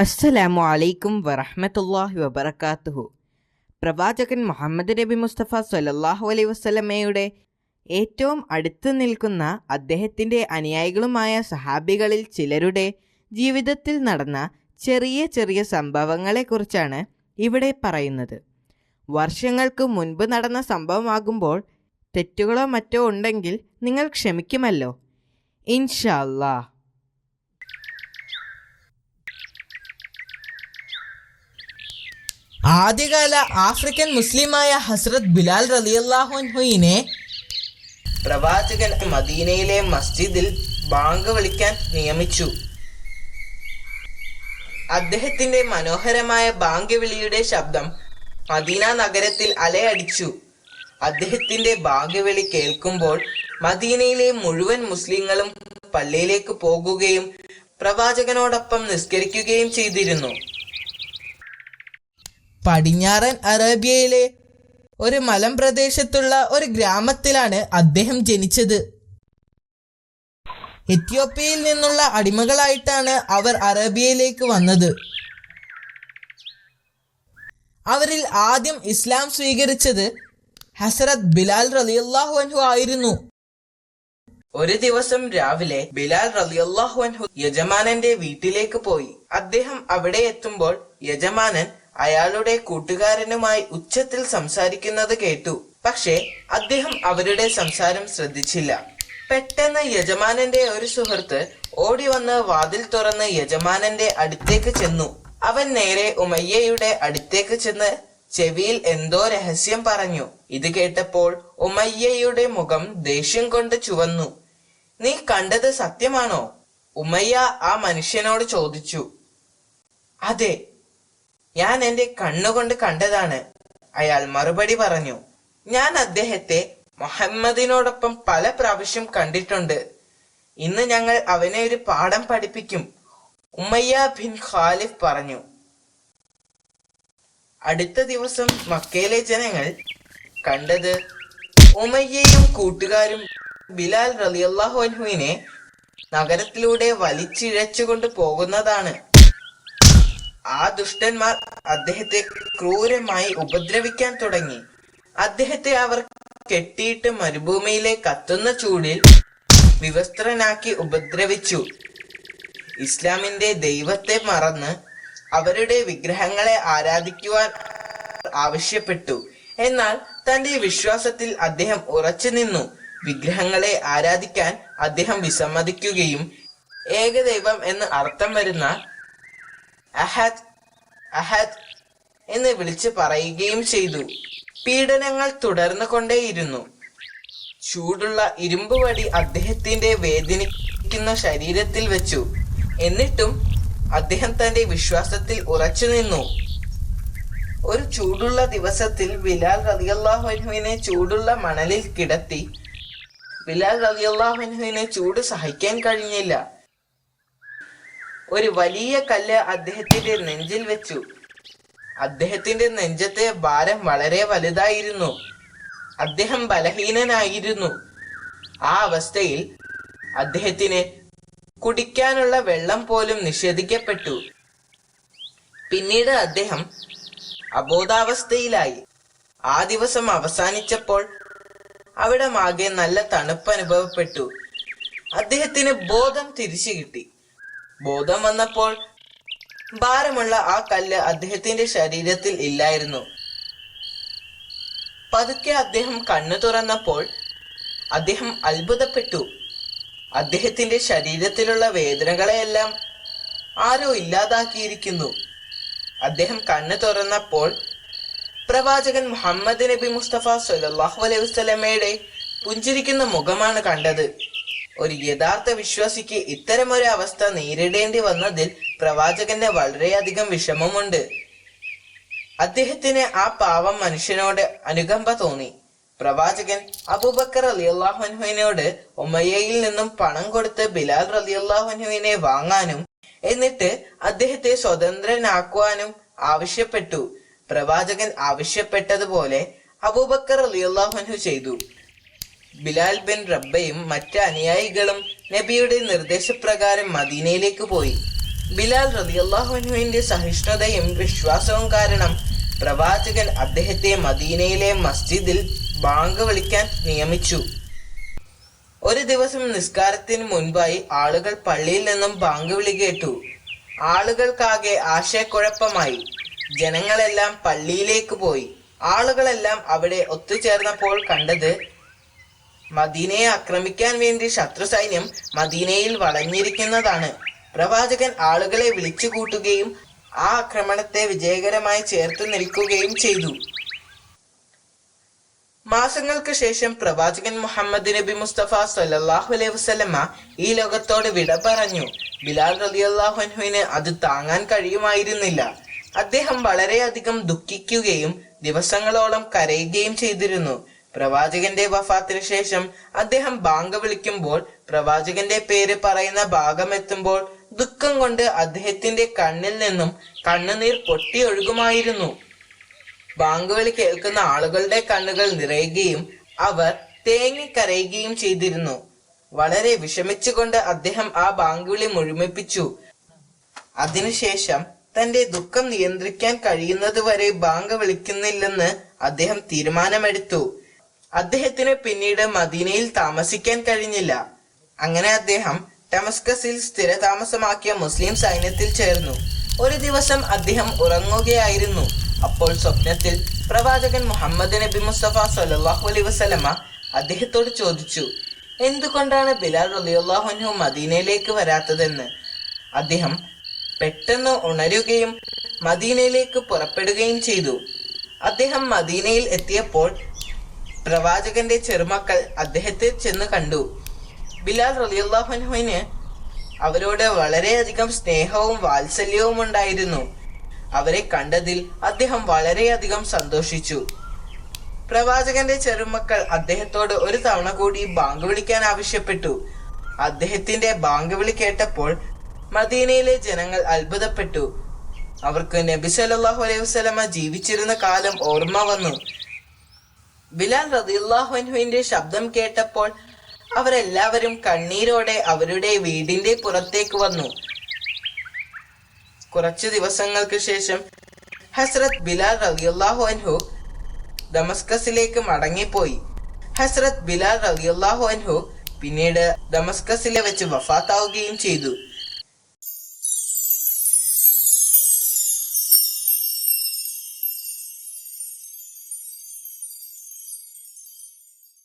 അസ്സലാമു അലൈക്കും വറഹ്മത്തുള്ളാഹി വബറകാതുഹു. പ്രവാചകൻ മുഹമ്മദ് നബി മുസ്തഫ സ്വല്ലല്ലാഹു അലൈഹി വസല്ലമയുടെ ഏറ്റവും അടുത്ത് നിൽക്കുന്ന അദ്ദേഹത്തിൻ്റെ അനുയായികളുമായ സഹാബികളിൽ ചിലരുടെ ജീവിതത്തിൽ നടന്ന ചെറിയ ചെറിയ സംഭവങ്ങളെക്കുറിച്ചാണ് ഇവിടെ പറയുന്നത്. വർഷങ്ങൾക്ക് മുൻപ് നടന്ന സംഭവമാകുമ്പോൾ തെറ്റുകളോ മറ്റോ ഉണ്ടെങ്കിൽ നിങ്ങൾ ക്ഷമിക്കുമല്ലോ ഇൻഷാ അല്ലാഹ്. ആദ്യകാല ആഫ്രിക്കൻ മുസ്ലിമായ ഹസ്രത്ത് ബിലാൽ റളിയല്ലാഹു അൻഹുവിനെ പ്രവാചകൻ മദീനയിലെ മസ്ജിദിൽ ബാങ്ക് വിളിക്കാൻ നിയമിച്ചു. അദ്ദേഹത്തിന്റെ മനോഹരമായ ബാങ്ക് വിളിയുടെ ശബ്ദം മദീന നഗരത്തിൽ അലയടിച്ചു. അദ്ദേഹത്തിന്റെ ബാങ്ക് വിളി കേൾക്കുമ്പോൾ മദീനയിലെ മുഴുവൻ മുസ്ലിങ്ങളും പള്ളിയിലേക്ക് പോകുകയും പ്രവാചകനോടൊപ്പം നിസ്കരിക്കുകയും ചെയ്തിരുന്നു. പടിഞ്ഞാറൻ അറേബ്യയിലെ ഒരു മലമ്പ്രദേശത്തുള്ള ഒരു ഗ്രാമത്തിലാണ് അദ്ദേഹം ജനിച്ചത്. എത്യോപ്യയിൽ നിന്നുള്ള അടിമകളായിട്ടാണ് അവർ അറേബ്യയിലേക്ക് വന്നത്. അവരിൽ ആദ്യം ഇസ്ലാം സ്വീകരിച്ചത് ഹസ്രത്ത് ബിലാൽ റളിയല്ലാഹു അൻഹു ആയിരുന്നു. ഒരു ദിവസം രാവിലെ ബിലാൽ റളിയല്ലാഹു അൻഹു യജമാനന്റെ വീട്ടിലേക്ക് പോയി. അദ്ദേഹം അവിടെ എത്തുമ്പോൾ യജമാനൻ അയാളുടെ കൂട്ടുകാരനുമായി ഉച്ചത്തിൽ സംസാരിക്കുന്നത് കേട്ടു. പക്ഷേ അദ്ദേഹം അവരുടെ സംസാരം ശ്രദ്ധിച്ചില്ല. പെട്ടെന്ന് യജമാനന്റെ ഒരു സുഹൃത്ത് ഓടി വന്ന് വാതിൽ തുറന്ന് യജമാനന്റെ അടുത്തേക്ക് ചെന്നു. അവൻ നേരെ ഉമയ്യയുടെ അടുത്തേക്ക് ചെന്ന് ചെവിയിൽ എന്തോ രഹസ്യം പറഞ്ഞു. ഇത് കേട്ടപ്പോൾ ഉമയ്യയുടെ മുഖം ദേഷ്യം കൊണ്ട് ചുവന്നു. "നീ കണ്ടത് സത്യമാണോ?" ഉമയ്യ ആ മനുഷ്യനോട് ചോദിച്ചു. "അതെ, ഞാൻ എന്റെ കണ്ണുകൊണ്ട് കണ്ടതാണ്," അയാൾ മറുപടി പറഞ്ഞു. "ഞാൻ അദ്ദേഹത്തെ മുഹമ്മദിനോടൊപ്പം പല പ്രാവശ്യം കണ്ടിട്ടുണ്ട്. ഇന്ന് ഞങ്ങൾ അവനെ ഒരു പാഠം പഠിപ്പിക്കും," ഉമയ്യ ബിൻ ഖാലിഫ് പറഞ്ഞു. അടുത്ത ദിവസം മക്കയിലെ ജനങ്ങൾ കണ്ടത് ഉമയ്യയും കൂട്ടുകാരും ബിലാൽ റളിയല്ലാഹു അൻഹുവിനെ നഗരത്തിലൂടെ വലിച്ചിഴച്ചുകൊണ്ട് പോകുന്നതാണ്. ആ ദുഷ്ടന്മാർ അദ്ദേഹത്തെ ക്രൂരമായി ഉപദ്രവിക്കാൻ തുടങ്ങി. അദ്ദേഹത്തെ അവർ കെട്ടിയിട്ട് മരുഭൂമിയിലെ കത്തുന്ന ചൂടിൽ വിവസ്ത്രനാക്കി ഉപദ്രവിച്ചു. ഇസ്ലാമിന്റെ ദൈവത്തെ മറന്ന് അവരുടെ വിഗ്രഹങ്ങളെ ആരാധിക്കുവാൻ ആവശ്യപ്പെട്ടു. എന്നാൽ തന്റെ വിശ്വാസത്തിൽ അദ്ദേഹം ഉറച്ചു നിന്നു. വിഗ്രഹങ്ങളെ ആരാധിക്കാൻ അദ്ദേഹം വിസമ്മതിക്കുകയും ഏകദൈവം എന്ന് അർത്ഥം വരുന്ന അഹദ് അഹദ് എന്ന് വിളിച്ച് പറയുകയും ചെയ്തു. പീഡനങ്ങൾ തുടർന്നു കൊണ്ടേയിരുന്നു. ചൂടുള്ള ഇരുമ്പ് വടി അദ്ദേഹത്തിന്റെ വേദനിക്കുന്ന ശരീരത്തിൽ വെച്ചു. എന്നിട്ടും അദ്ദേഹം തന്റെ വിശ്വാസത്തിൽ ഉറച്ചു നിന്നു. ഒരു ചൂടുള്ള ദിവസത്തിൽ ബിലാൽ റളിയല്ലാഹു അൻഹുവിനെ ചൂടുള്ള മണലിൽ കിടത്തി. ബിലാൽ റളിയല്ലാഹു അൻഹുവിനെ ചൂട് സഹിക്കാൻ കഴിഞ്ഞില്ല. ഒരു വലിയ കല്ല് അദ്ദേഹത്തിന്റെ നെഞ്ചിൽ വെച്ചു. അദ്ദേഹത്തിന്റെ നെഞ്ചത്തെ ഭാരം വളരെ വലുതായിരുന്നു. അദ്ദേഹം ബലഹീനനായിരുന്നു. ആ അവസ്ഥയിൽ അദ്ദേഹത്തിന് കുടിക്കാനുള്ള വെള്ളം പോലും നിഷേധിക്കപ്പെട്ടു. പിന്നീട് അദ്ദേഹം അബോധാവസ്ഥയിലായി. ആ ദിവസം അവസാനിച്ചപ്പോൾ അവിടമാകെ നല്ല തണുപ്പ് അനുഭവപ്പെട്ടു. അദ്ദേഹത്തിന് ബോധം തിരിച്ചു കിട്ടി. ബോധം വന്നപ്പോൾ ഭാരമുള്ള ആ കല്ല് അദ്ദേഹത്തിന്റെ ശരീരത്തിൽ ഇല്ലായിരുന്നു. പതുക്കെ അദ്ദേഹം കണ്ണു തുറന്നപ്പോൾ അദ്ദേഹം അത്ഭുതപ്പെട്ടു. അദ്ദേഹത്തിന്റെ ശരീരത്തിലുള്ള വേദനകളെയെല്ലാം ആരോ ഇല്ലാതാക്കിയിരിക്കുന്നു. അദ്ദേഹം കണ്ണു തുറന്നപ്പോൾ പ്രവാചകൻ മുഹമ്മദ് നബി മുസ്തഫ സ്വല്ലല്ലാഹു അലൈഹി വസല്ലമയുടെ പുഞ്ചിരിക്കുന്ന മുഖമാണ് കണ്ടത്. ഒരു യഥാർത്ഥ വിശ്വാസിക്ക് ഇത്തരമൊരു അവസ്ഥ നേരിടേണ്ടി വന്നതിൽ പ്രവാചകന് വളരെയധികം വിഷമമുണ്ട്. അദ്ദേഹത്തിന് ആ പാവം മനുഷ്യനോട് അനുകമ്പ തോന്നി. പ്രവാചകൻ അബൂബക്കർ റളിയല്ലാഹു അൻഹുവിനോട് ഉമയ്യയിൽ നിന്നും പണം കൊടുത്ത് ബിലാൽ റളിയല്ലാഹു അൻഹുവിനെ വാങ്ങാനും എന്നിട്ട് അദ്ദേഹത്തെ സ്വതന്ത്രനാക്കുവാനും ആവശ്യപ്പെട്ടു. പ്രവാചകൻ ആവശ്യപ്പെട്ടതുപോലെ അബൂബക്കർ റളിയല്ലാഹു അൻഹു ചെയ്തു. ബിലാൽ ബിൻ റബ്ബയും മറ്റ് അനുയായികളും നബിയുടെ നിർദ്ദേശപ്രകാരം മദീനയിലേക്ക് പോയി. ബിലാൽ റളിയല്ലാഹു അൻഹുവിന്റെ സഹിഷ്ണുതയും വിശ്വാസവും കാരണം പ്രവാചകൻ അദ്ദേഹത്തെ മദീനയിലെ മസ്ജിദിൽ ബാങ്ക് വിളിക്കാൻ നിയമിച്ചു. ഒരു ദിവസം നിസ്കാരത്തിന് മുൻപായി ആളുകൾ പള്ളിയിൽ നിന്നും ബാങ്ക് വിളി കേട്ടു. ആളുകൾക്കാകെ ആശയക്കുഴപ്പമായി. ജനങ്ങളെല്ലാം പള്ളിയിലേക്ക് പോയി. ആളുകളെല്ലാം അവിടെ ഒത്തുചേർന്നപ്പോൾ കണ്ടത് മദീനയെ ആക്രമിക്കാൻ വേണ്ടി ശത്രു സൈന്യം മദീനയിൽ വളഞ്ഞിരിക്കുന്നതാണ്. പ്രവാചകൻ ആളുകളെ വിളിച്ചു കൂട്ടുകയും ആ ആക്രമണത്തെ വിജയകരമായി ചേർത്ത് നിൽക്കുകയും ചെയ്തു. മാസങ്ങൾക്ക് ശേഷം പ്രവാചകൻ മുഹമ്മദ് നബി മുസ്തഫ സല്ലല്ലാഹു അലൈഹി വസല്ലമ ഈ ലോകത്തോട് വിട പറഞ്ഞു. ബിലാൽ റളിയല്ലാഹു അൻഹുവിന് അത് താങ്ങാൻ കഴിയുമായിരുന്നില്ല. അദ്ദേഹം വളരെയധികം ദുഃഖിക്കുകയും ദിവസങ്ങളോളം കരയുകയും ചെയ്തിരുന്നു. പ്രവാചകന്റെ വഫാത്തിന് ശേഷം അദ്ദേഹം ബാങ്ക് വിളിക്കുമ്പോൾ പ്രവാചകന്റെ പേര് പറയുന്ന ഭാഗമെത്തുമ്പോൾ ദുഃഖം കൊണ്ട് അദ്ദേഹത്തിന്റെ കണ്ണിൽ നിന്നും കണ്ണുനീർ പൊട്ടിയൊഴുകുമായിരുന്നു. ബാങ്ക് വിളി കേൾക്കുന്ന ആളുകളുടെ കണ്ണുകൾ നിറയുകയും അവർ തേങ്ങിക്കരയുകയും ചെയ്തിരുന്നു. വളരെ വിഷമിച്ചുകൊണ്ട് അദ്ദേഹം ആ ബാങ്ക് വിളി മുഴുമിപ്പിച്ചു. അതിനുശേഷം തന്റെ ദുഃഖം നിയന്ത്രിക്കാൻ കഴിയുന്നതുവരെ ബാങ്ക് വിളിക്കുന്നില്ലെന്ന് അദ്ദേഹം തീരുമാനമെടുത്തു. അദ്ദേഹത്തിന് പിന്നീട് മദീനയിൽ താമസിക്കാൻ കഴിഞ്ഞില്ല. അങ്ങനെ അദ്ദേഹം ഡമസ്കസിൽ സ്ഥിരതാമസമാക്കിയ മുസ്ലിം സൈന്യത്തിൽ ചേർന്നു. ഒരു ദിവസം അദ്ദേഹം ഉറങ്ങുകയായിരുന്നു. അപ്പോൾ സ്വപ്നത്തിൽ പ്രവാചകൻ മുഹമ്മദ് നബി മുസ്തഫ സല്ലല്ലാഹു അലൈഹി വസല്ലമ അദ്ദേഹത്തോട് ചോദിച്ചു, എന്തുകൊണ്ടാണ് ബിലാൽ റളിയല്ലാഹു അൻഹു മദീനയിലേക്ക് വരാത്തതെന്ന്. അദ്ദേഹം പെട്ടെന്ന് ഉണരുകയും മദീനയിലേക്ക് പുറപ്പെടുകയും ചെയ്തു. അദ്ദേഹം മദീനയിൽ എത്തിയപ്പോൾ പ്രവാചകന്റെ ചെറുമക്കൾ അദ്ദേഹത്തെ ചെന്ന് കണ്ടു. ബിലാൽ റളിയല്ലാഹു അൻഹുവിന് അവരോട് വളരെയധികം സ്നേഹവും വാത്സല്യവും ഉണ്ടായിരുന്നു. അവരെ കണ്ടതിൽ അദ്ദേഹം വളരെയധികം സന്തോഷിച്ചു. പ്രവാചകന്റെ ചെറുമക്കൾ അദ്ദേഹത്തോട് ഒരു തവണ കൂടി ബാങ്ക് വിളിക്കാൻ ആവശ്യപ്പെട്ടു. അദ്ദേഹത്തിന്റെ ബാങ്ക് വിളി കേട്ടപ്പോൾ മദീനയിലെ ജനങ്ങൾ അത്ഭുതപ്പെട്ടു. അവർക്ക് നബി സല്ലല്ലാഹു അലൈഹി വസല്ലമ ജീവിച്ചിരുന്ന കാലം ഓർമ്മ വന്നു. ബിലാൽ റളിയല്ലാഹു അൻഹുവിന്റെ ശബ്ദം കേട്ടപ്പോൾ അവരെല്ലാവരും കണ്ണീരോടെ അവരുടെ വീടിന്റെ പുറത്തേക്ക് വന്നു. കുറച്ചു ദിവസങ്ങൾക്ക് ശേഷം ഹസ്രത്ത് ബിലാൽ റളിയല്ലാഹു അൻഹു ദമസ്കസിലേക്ക് മടങ്ങിപ്പോയി. ഹസ്രത്ത് ബിലാൽ റളിയല്ലാഹു അൻഹു പിന്നീട് ദമസ്കസിലെ വെച്ച് വഫാത്താവുകയും ചെയ്തു.